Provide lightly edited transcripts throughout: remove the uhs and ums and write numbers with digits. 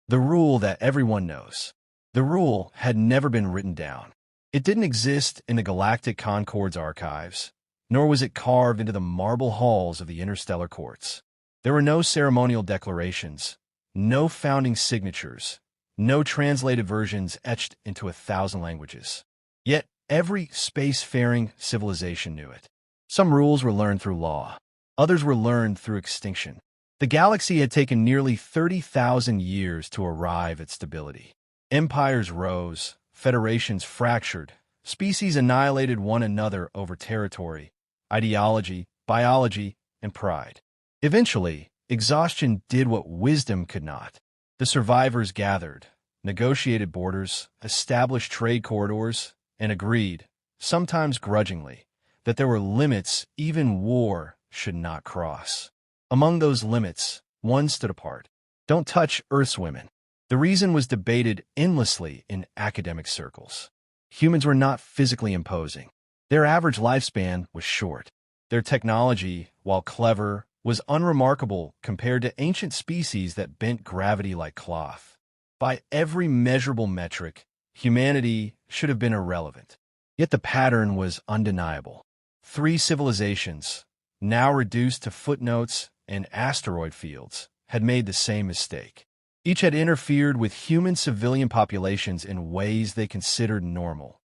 The rule that everyone knows. The rule had never been written down. It didn't exist in the Galactic Concord's archives, nor was it carved into the marble halls of the interstellar courts. There were no ceremonial declarations, no founding signatures, no translated versions etched into 1,000 languages. Yet every spacefaring civilization knew it. Some rules were learned through law. Others were learned through extinction. The galaxy had taken nearly 30,000 years to arrive at stability. Empires rose, federations fractured, species annihilated one another over territory, ideology, biology, and pride. Eventually, exhaustion did what wisdom could not. The survivors gathered, negotiated borders, established trade corridors, and agreed, sometimes grudgingly, that there were limits even war should not cross. Among those limits, one stood apart. Don't touch Earth's women. The reason was debated endlessly in academic circles. Humans were not physically imposing. Their average lifespan was short. Their technology, while clever, was unremarkable compared to ancient species that bent gravity like cloth. By every measurable metric, humanity should have been irrelevant. Yet the pattern was undeniable. 3 civilizations, now reduced to footnotes and asteroid fields, had made the same mistake. Each had interfered with human civilian populations in ways they considered normal.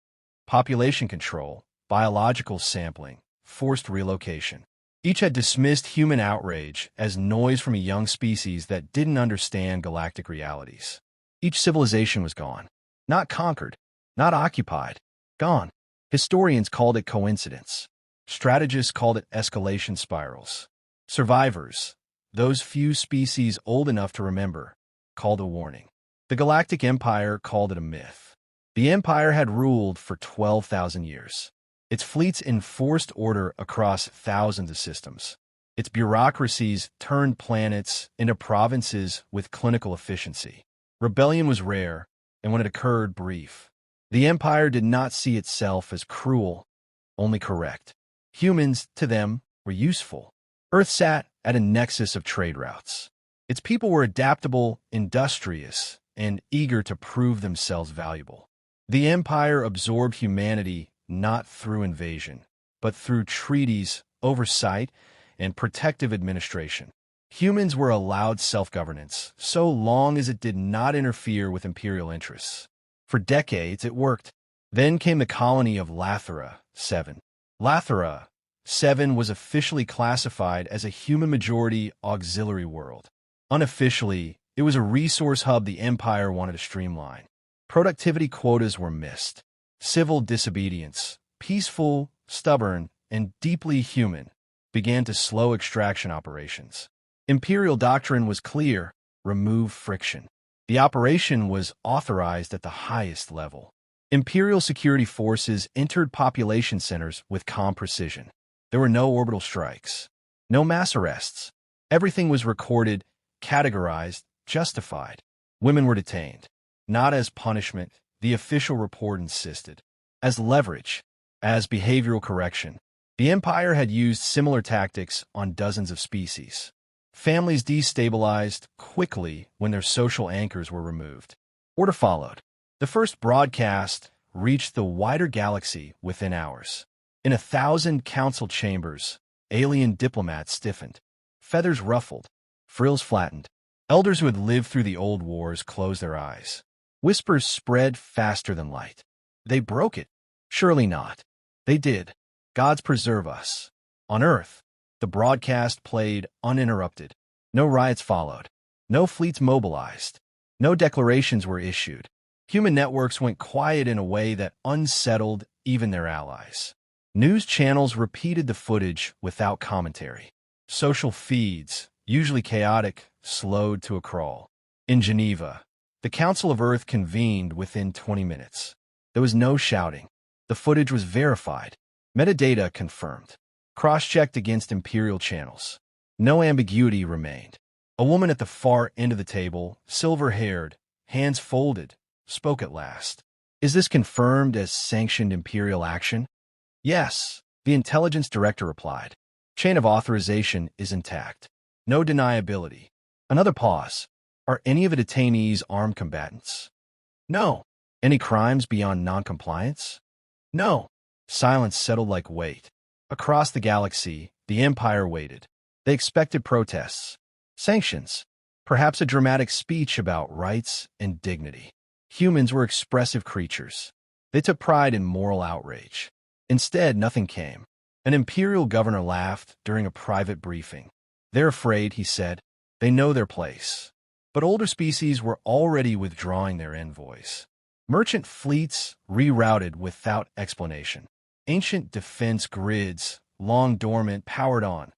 Population control, biological sampling, forced relocation. Each had dismissed human outrage as noise from a young species that didn't understand galactic realities. Each civilization was gone. Not conquered, not occupied, gone. Historians called it coincidence. Strategists called it escalation spirals. Survivors, those few species old enough to remember, called a warning. The Galactic Empire called it a myth. The Empire had ruled for 12,000 years. Its fleets enforced order across thousands of systems. Its bureaucracies turned planets into provinces with clinical efficiency. Rebellion was rare, and when it occurred, brief. The Empire did not see itself as cruel, only correct. Humans, to them, were useful. Earth sat at a nexus of trade routes. Its people were adaptable, industrious, and eager to prove themselves valuable. The Empire absorbed humanity not through invasion, but through treaties, oversight, and protective administration. Humans were allowed self-governance, so long as it did not interfere with imperial interests. For decades, it worked. Then came the colony of Lathera 7. Lathera 7 was officially classified as a human-majority auxiliary world. Unofficially, it was a resource hub the Empire wanted to streamline. Productivity quotas were missed. Civil disobedience, peaceful, stubborn, and deeply human, began to slow extraction operations. Imperial doctrine was clear: remove friction. The operation was authorized at the highest level. Imperial security forces entered population centers with calm precision. There were no orbital strikes, no mass arrests. Everything was recorded, categorized, justified. Women were detained, not as punishment, the official report insisted, as leverage, as behavioral correction. The Empire had used similar tactics on dozens of species. Families destabilized quickly when their social anchors were removed. Order followed. The first broadcast reached the wider galaxy within hours. In 1,000 council chambers, alien diplomats stiffened, feathers ruffled, frills flattened. Elders who had lived through the old wars closed their eyes. Whispers spread faster than light. They broke it. Surely not. They did. Gods preserve us. On Earth, the broadcast played uninterrupted. No riots followed. No fleets mobilized. No declarations were issued. Human networks went quiet in a way that unsettled even their allies. News channels repeated the footage without commentary. Social feeds, usually chaotic, slowed to a crawl. In Geneva, the Council of Earth convened within 20 minutes. There was no shouting. The footage was verified. Metadata confirmed. Cross-checked against Imperial channels. No ambiguity remained. A woman at the far end of the table, silver-haired, hands folded, spoke at last. Is this confirmed as sanctioned Imperial action? Yes, the intelligence director replied. Chain of authorization is intact. No deniability. Another pause. Are any of the detainees armed combatants? No. Any crimes beyond noncompliance? No. Silence settled like weight. Across the galaxy, the Empire waited. They expected protests, sanctions, perhaps a dramatic speech about rights and dignity. Humans were expressive creatures. They took pride in moral outrage. Instead, nothing came. An imperial governor laughed during a private briefing. They're afraid, he said. They know their place. But older species were already withdrawing their envoys. Merchant fleets rerouted without explanation. Ancient defense grids, long dormant, powered on.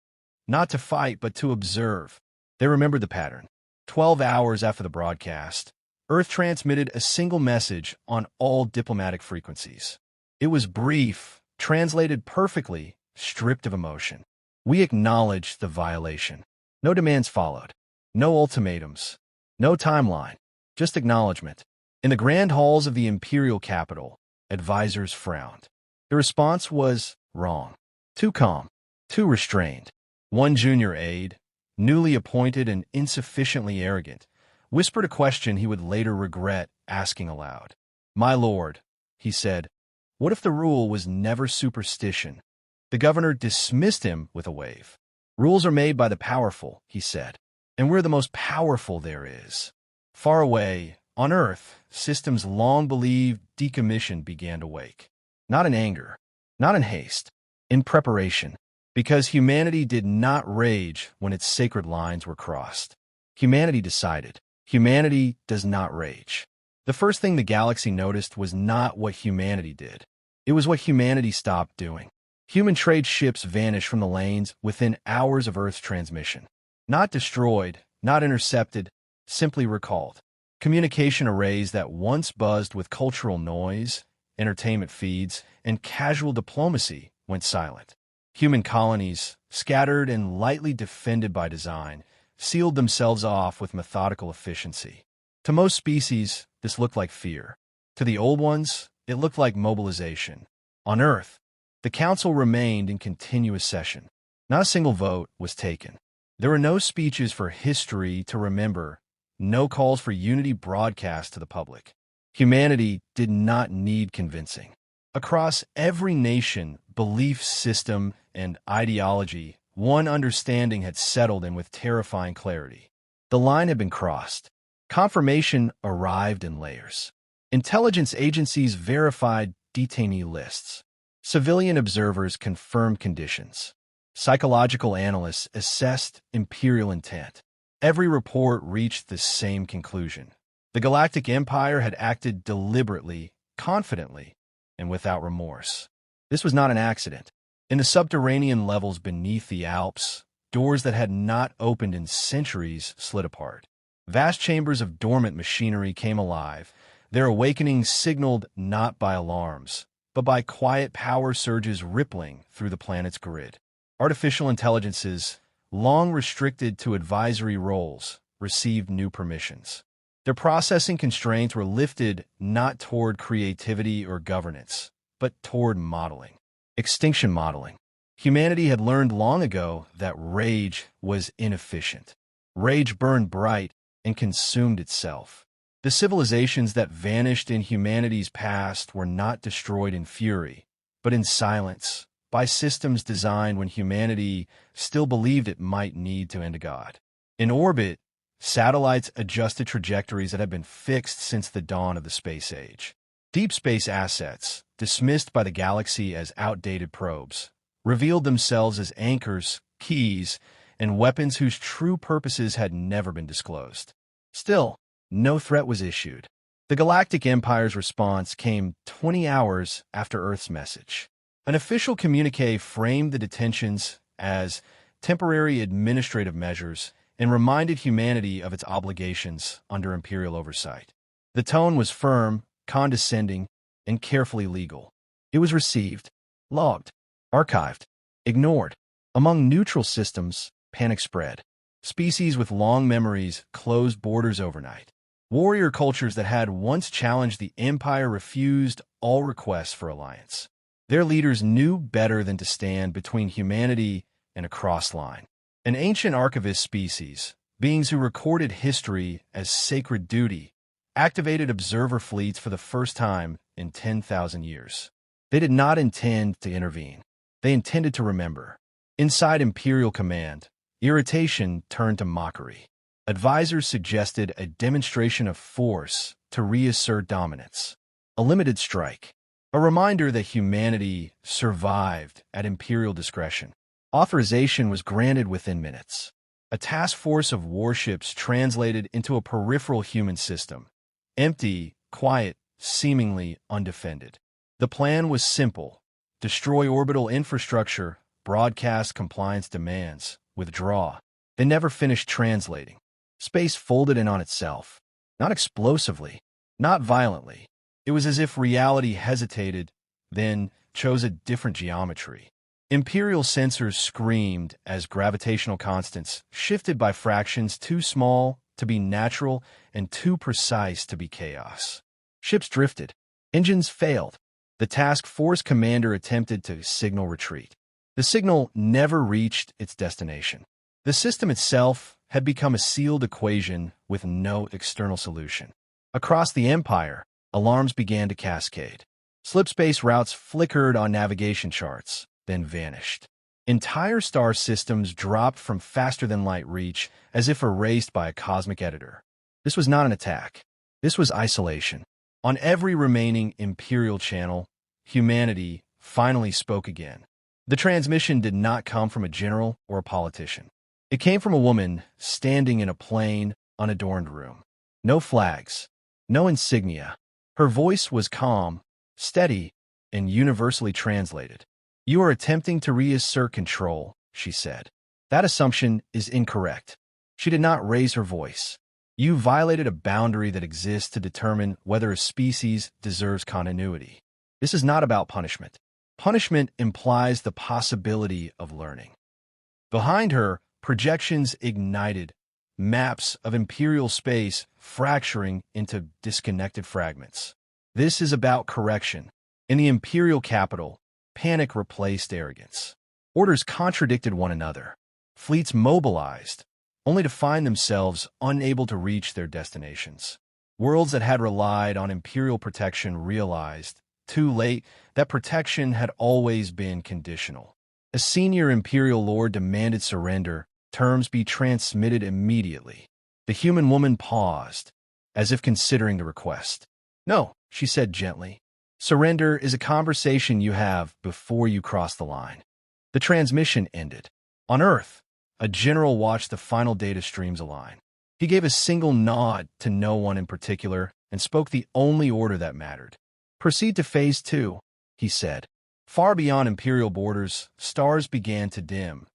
Not to fight, but to observe. They remembered the pattern. 12 hours after the broadcast, Earth transmitted a single message on all diplomatic frequencies. It was brief, translated perfectly, stripped of emotion. We acknowledged the violation. No demands followed. No ultimatums. No timeline. Just acknowledgement. In the grand halls of the imperial capital, advisors frowned. The response was wrong. Too calm. Too restrained. One junior aide, newly appointed and insufficiently arrogant, whispered a question he would later regret asking aloud. "My lord," he said, "what if the rule was never superstition?" The governor dismissed him with a wave. "Rules are made by the powerful," he said, "and we're the most powerful there is." Far away, on Earth, systems long believed decommissioned began to wake. Not in anger, not in haste, in preparation, because humanity did not rage when its sacred lines were crossed. Humanity decided. Humanity does not rage. The first thing the galaxy noticed was not what humanity did. It was what humanity stopped doing. Human trade ships vanished from the lanes within hours of Earth's transmission. Not destroyed, not intercepted, simply recalled. Communication arrays that once buzzed with cultural noise, entertainment feeds, and casual diplomacy went silent. Human colonies, scattered and lightly defended by design, sealed themselves off with methodical efficiency. To most species, this looked like fear. To the old ones, it looked like mobilization. On Earth, the Council remained in continuous session. Not a single vote was taken. There were no speeches for history to remember, no calls for unity broadcast to the public. Humanity did not need convincing. Across every nation, belief system, and ideology, one understanding had settled in with terrifying clarity. The line had been crossed. Confirmation arrived in layers. Intelligence agencies verified detainee lists. Civilian observers confirmed conditions. Psychological analysts assessed imperial intent. Every report reached the same conclusion. The Galactic Empire had acted deliberately, confidently, and without remorse. This was not an accident. In the subterranean levels beneath the Alps, doors that had not opened in centuries slid apart. Vast chambers of dormant machinery came alive, their awakening signaled not by alarms, but by quiet power surges rippling through the planet's grid. Artificial intelligences, long restricted to advisory roles, received new permissions. Their processing constraints were lifted not toward creativity or governance, but toward modeling. Extinction modeling. Humanity had learned long ago that rage was inefficient. Rage burned bright and consumed itself. The civilizations that vanished in humanity's past were not destroyed in fury, but in silence, by systems designed when humanity still believed it might need to end a god. In orbit, satellites adjusted trajectories that had been fixed since the dawn of the space age. Deep space assets, dismissed by the galaxy as outdated probes, revealed themselves as anchors, keys, and weapons whose true purposes had never been disclosed. Still, no threat was issued. The Galactic Empire's response came 20 hours after Earth's message. An official communiqué framed the detentions as temporary administrative measures and reminded humanity of its obligations under imperial oversight. The tone was firm, condescending, and carefully legal. It was received, logged, archived, ignored. Among neutral systems, panic spread. Species with long memories closed borders overnight. Warrior cultures that had once challenged the Empire refused all requests for alliance. Their leaders knew better than to stand between humanity and a cross line. An ancient archivist species, beings who recorded history as sacred duty, activated observer fleets for the first time in 10,000 years. They did not intend to intervene. They intended to remember. Inside Imperial Command, irritation turned to mockery. Advisors suggested a demonstration of force to reassert dominance. A limited strike. A reminder that humanity survived at Imperial discretion. Authorization was granted within minutes. A task force of warships translated into a peripheral human system. Empty, quiet, seemingly undefended. The plan was simple. Destroy orbital infrastructure, broadcast compliance demands, withdraw. They never finished translating. Space folded in on itself. Not explosively, not violently. It was as if reality hesitated, then chose a different geometry. Imperial sensors screamed as gravitational constants shifted by fractions too small to be natural and too precise to be chaos. Ships drifted. Engines failed. The task force commander attempted to signal retreat. The signal never reached its destination. The system itself had become a sealed equation with no external solution. Across the Empire, alarms began to cascade. Slipspace routes flickered on navigation charts, then vanished. Entire star systems dropped from faster-than-light reach as if erased by a cosmic editor. This was not an attack. This was isolation. On every remaining Imperial channel, humanity finally spoke again. The transmission did not come from a general or a politician. It came from a woman standing in a plain, unadorned room. No flags, no insignia. Her voice was calm, steady, and universally translated. "You are attempting to reassert control," she said. "That assumption is incorrect." She did not raise her voice. "You violated a boundary that exists to determine whether a species deserves continuity. This is not about punishment. Punishment implies the possibility of learning." Behind her, projections ignited, maps of Imperial space fracturing into disconnected fragments. This is about correction. In the Imperial capital, panic replaced arrogance. Orders contradicted one another. Fleets mobilized, only to find themselves unable to reach their destinations. Worlds that had relied on Imperial protection realized, too late, that protection had always been conditional. A senior Imperial lord demanded surrender, terms be transmitted immediately. The human woman paused, as if considering the request. "No," she said gently. "Surrender is a conversation you have before you cross the line." The transmission ended. On Earth, a general watched the final data streams align. He gave a single nod to no one in particular and spoke the only order that mattered. "Proceed to Phase 2, he said. Far beyond Imperial borders, stars began to dim.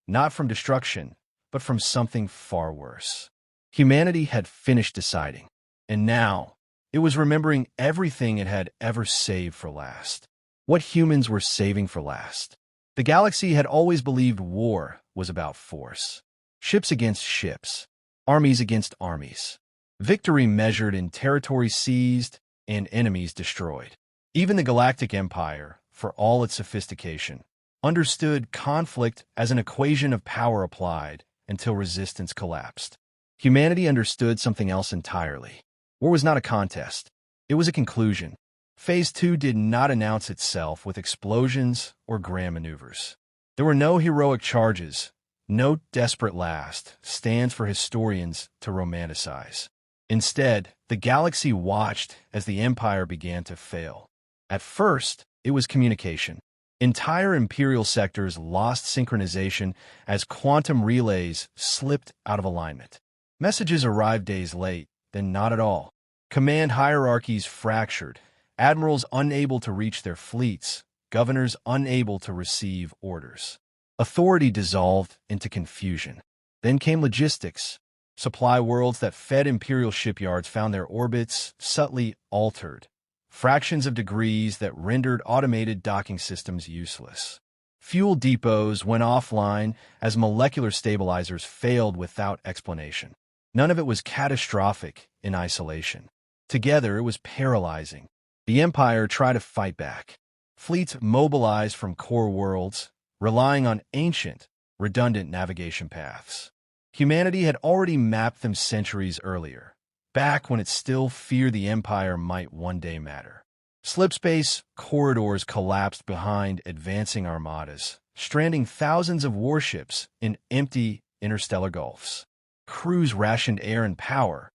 Not from destruction, but from something far worse. Humanity had finished deciding, and now it was remembering everything it had ever saved for last. What humans were saving for last. The galaxy had always believed war was about force. Ships against ships, armies against armies. Victory measured in territory seized and enemies destroyed. Even the Galactic Empire, for all its sophistication, understood conflict as an equation of power applied until resistance collapsed. Humanity understood something else entirely. War was not a contest. It was a conclusion. Phase 2 did not announce itself with explosions or grand maneuvers. There were no heroic charges, no desperate last stands for historians to romanticize. Instead, the galaxy watched as the Empire began to fail. At first, it was communication. Entire Imperial sectors lost synchronization as quantum relays slipped out of alignment. Messages arrived days late, then not at all. Command hierarchies fractured, admirals unable to reach their fleets, governors unable to receive orders. Authority dissolved into confusion. Then came logistics. Supply worlds that fed Imperial shipyards found their orbits subtly altered. Fractions of degrees that rendered automated docking systems useless. Fuel depots went offline as molecular stabilizers failed without explanation. None of it was catastrophic in isolation. Together, it was paralyzing. The Empire tried to fight back. Fleets mobilized from core worlds, relying on ancient, redundant navigation paths. Humanity had already mapped them centuries earlier, back when it still feared the Empire might one day matter. Slipspace corridors collapsed behind advancing armadas, stranding thousands of warships in empty interstellar gulfs. Crews rationed air and power,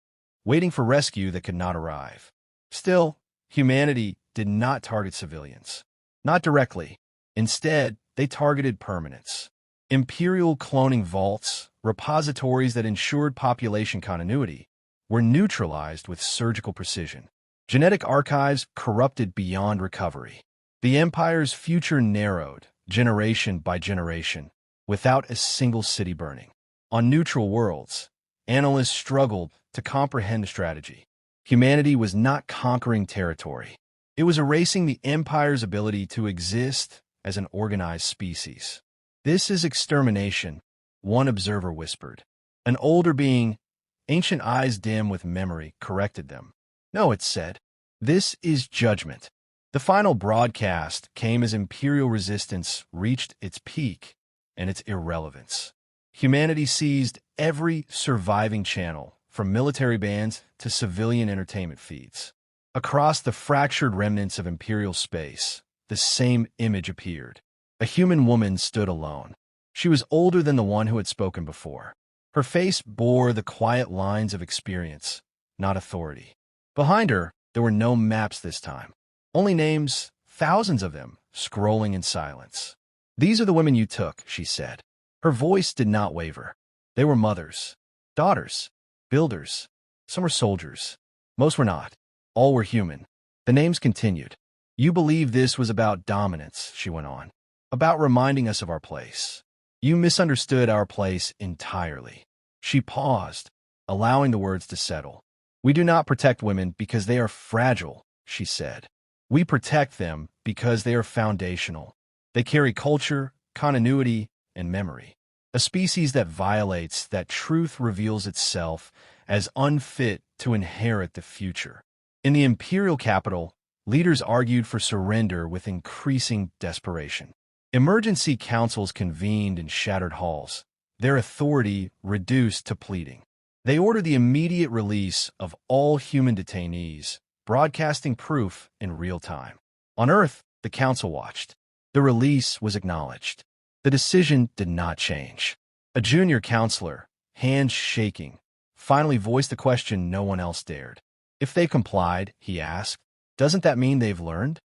waiting for rescue that could not arrive. Still, humanity did not target civilians. Not directly. Instead, they targeted permanence. Imperial cloning vaults, repositories that ensured population continuity, were neutralized with surgical precision. Genetic archives corrupted beyond recovery. The Empire's future narrowed, generation by generation, without a single city burning. On neutral worlds, analysts struggled to comprehend the strategy. Humanity was not conquering territory. It was erasing the Empire's ability to exist as an organized species. "This is extermination," one observer whispered. An older being, ancient eyes dim with memory, corrected them. "No," it said. "This is judgment." The final broadcast came as Imperial resistance reached its peak and its irrelevance. Humanity seized every surviving channel, from military bands to civilian entertainment feeds. Across the fractured remnants of Imperial space, the same image appeared. A human woman stood alone. She was older than the one who had spoken before. Her face bore the quiet lines of experience, not authority. Behind her, there were no maps this time. Only names, thousands of them, scrolling in silence. "These are the women you took," she said. Her voice did not waver. They were mothers, daughters, builders. Some were soldiers. Most were not. All were human. The names continued. "You believe this was about dominance," she went on. "About reminding us of our place. You misunderstood our place entirely." She paused, allowing the words to settle. "We do not protect women because they are fragile," she said. "We protect them because they are foundational. They carry culture, continuity, and memory. A species that violates that truth reveals itself as unfit to inherit the future." In the imperial capital, leaders argued for surrender with increasing desperation. Emergency councils convened in shattered halls, their authority reduced to pleading. They ordered the immediate release of all human detainees, broadcasting proof in real time. On Earth, the council watched. The release was acknowledged. The decision did not change. A junior counselor, hands shaking, finally voiced the question no one else dared. "If they complied," he asked, "doesn't that mean they've learned?"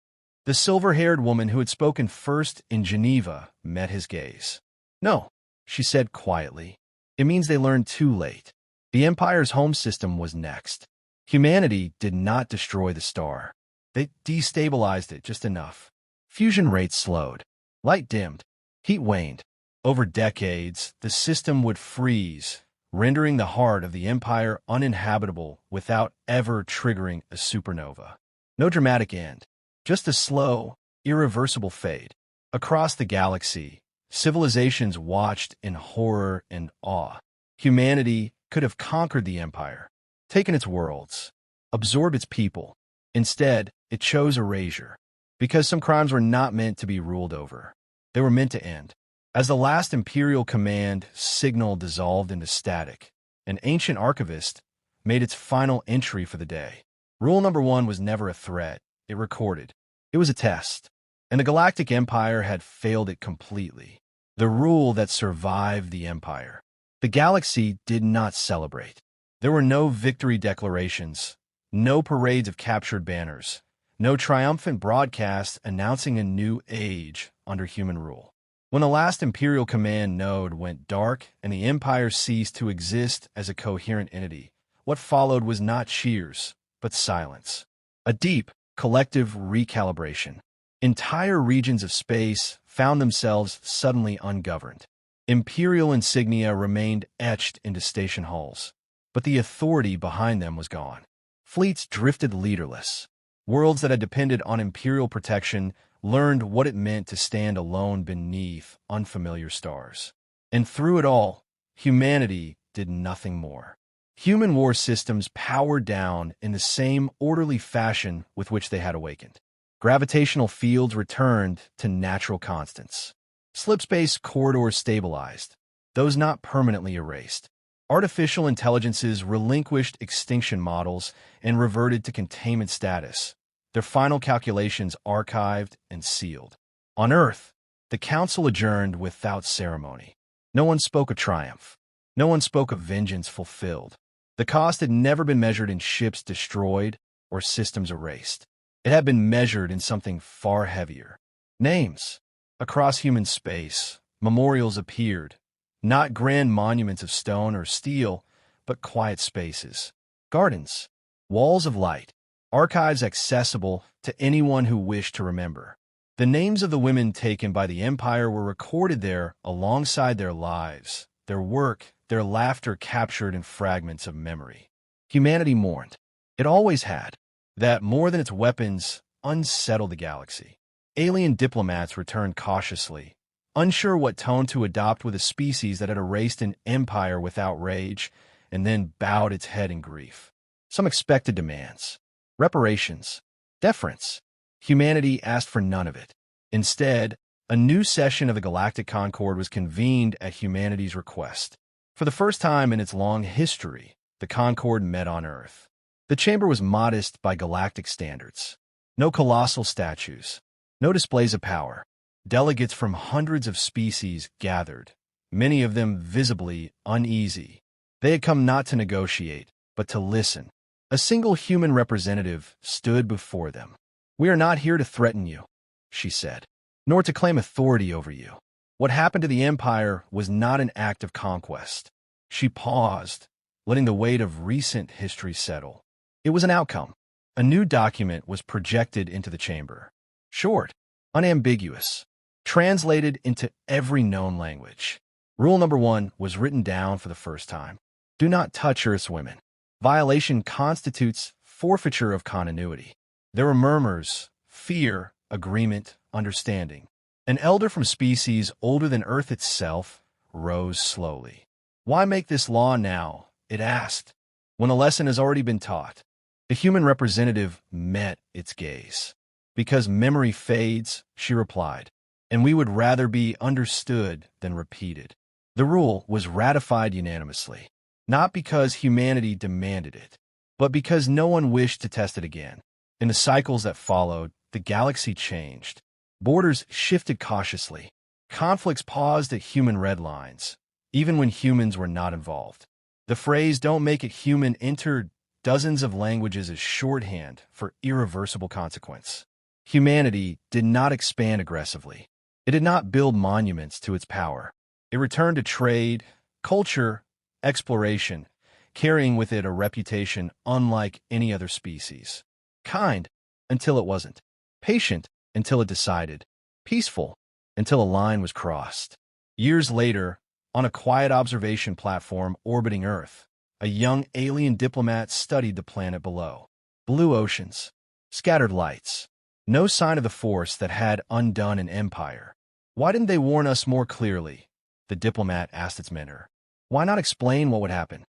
The silver-haired woman who had spoken first in Geneva met his gaze. "No," she said quietly. "It means they learned too late. The Empire's home system was next. Humanity did not destroy the star. They destabilized it just enough. Fusion rates slowed. Light dimmed. Heat waned. Over decades, the system would freeze, rendering the heart of the Empire uninhabitable without ever triggering a supernova. No dramatic end, just a slow, irreversible fade. Across the galaxy, civilizations watched in horror and awe. Humanity could have conquered the Empire, taken its worlds, absorbed its people. Instead, it chose erasure, because some crimes were not meant to be ruled over. They were meant to end. As the last Imperial command signal dissolved into static, an ancient archivist made its final entry for the day. Rule number 1 was never a threat, it recorded. It was a test, and the Galactic Empire had failed it completely. The rule that survived the Empire. The galaxy did not celebrate. There were no victory declarations, no parades of captured banners, no triumphant broadcasts announcing a new age under human rule. When the last Imperial command node went dark and the Empire ceased to exist as a coherent entity, what followed was not cheers, but silence. A deep, collective recalibration. Entire regions of space found themselves suddenly ungoverned. Imperial insignia remained etched into station halls, but the authority behind them was gone. Fleets drifted leaderless. Worlds that had depended on Imperial protection learned what it meant to stand alone beneath unfamiliar stars. And through it all, humanity did nothing more. Human war systems powered down in the same orderly fashion with which they had awakened. Gravitational fields returned to natural constants. Slipspace corridors stabilized, those not permanently erased. Artificial intelligences relinquished extinction models and reverted to containment status, their final calculations archived and sealed. On Earth, the council adjourned without ceremony. No one spoke of triumph. No one spoke of vengeance fulfilled. The cost had never been measured in ships destroyed or systems erased. It had been measured in something far heavier. Names. Across human space, memorials appeared, not grand monuments of stone or steel, but quiet spaces. Gardens. Walls of light. Archives accessible to anyone who wished to remember. The names of the women taken by the Empire were recorded there alongside their lives, their work, their laughter captured in fragments of memory. Humanity mourned. It always had. That, more than its weapons, unsettled the galaxy. Alien diplomats returned cautiously, unsure what tone to adopt with a species that had erased an empire without rage and then bowed its head in grief. Some expected demands. Reparations. Deference. Humanity asked for none of it. Instead, a new session of the Galactic Concord was convened at humanity's request. For the first time in its long history, the Concord met on Earth. The chamber was modest by galactic standards. No colossal statues. No displays of power. Delegates from hundreds of species gathered, many of them visibly uneasy. They had come not to negotiate, but to listen. A single human representative stood before them. "We are not here to threaten you," she said, "nor to claim authority over you. What happened to the Empire was not an act of conquest." She paused, letting the weight of recent history settle. It was an outcome. A new document was projected into the chamber. Short, unambiguous, translated into every known language. Rule number 1 was written down for the first time. Do not touch Earth's women. Violation constitutes forfeiture of continuity. There were murmurs, fear, agreement, understanding. An elder from species older than Earth itself rose slowly. "Why make this law now?" it asked, "when a lesson has already been taught." The human representative met its gaze. "Because memory fades," she replied, "and we would rather be understood than repeated." The rule was ratified unanimously, not because humanity demanded it, but because no one wished to test it again. In the cycles that followed, the galaxy changed. Borders shifted cautiously. Conflicts paused at human red lines, even when humans were not involved. The phrase "don't make it human" entered dozens of languages as shorthand for irreversible consequence. Humanity did not expand aggressively. It did not build monuments to its power. It returned to trade, culture, exploration, carrying with it a reputation unlike any other species. Kind until it wasn't. Patient until it decided. Peaceful until a line was crossed. Years later, on a quiet observation platform orbiting Earth, a young alien diplomat studied the planet below. Blue oceans, scattered lights, no sign of the force that had undone an empire. "Why didn't they warn us more clearly?" the diplomat asked its mentor. "Why not explain what would happen?"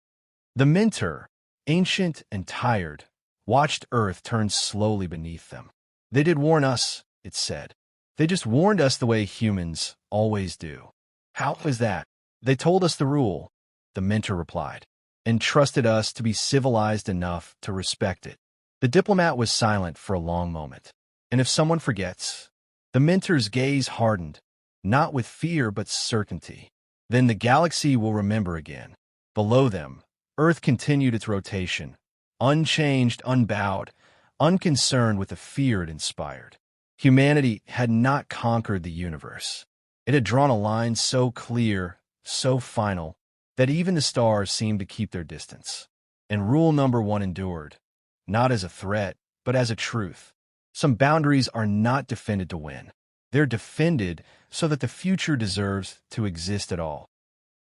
The mentor, ancient and tired, watched Earth turn slowly beneath them. "They did warn us," it said. "They just warned us the way humans always do." "How was that?" "They told us the rule," the mentor replied, "and trusted us to be civilized enough to respect it." The diplomat was silent for a long moment. "And if someone forgets?" The mentor's gaze hardened, not with fear but certainty. "Then the galaxy will remember again." Below them, Earth continued its rotation, unchanged, unbowed, unconcerned with the fear it inspired. Humanity had not conquered the universe. It had drawn a line so clear, so final, that even the stars seemed to keep their distance. And rule number 1 endured, not as a threat, but as a truth. Some boundaries are not defended to win. They're defended so that the future deserves to exist at all.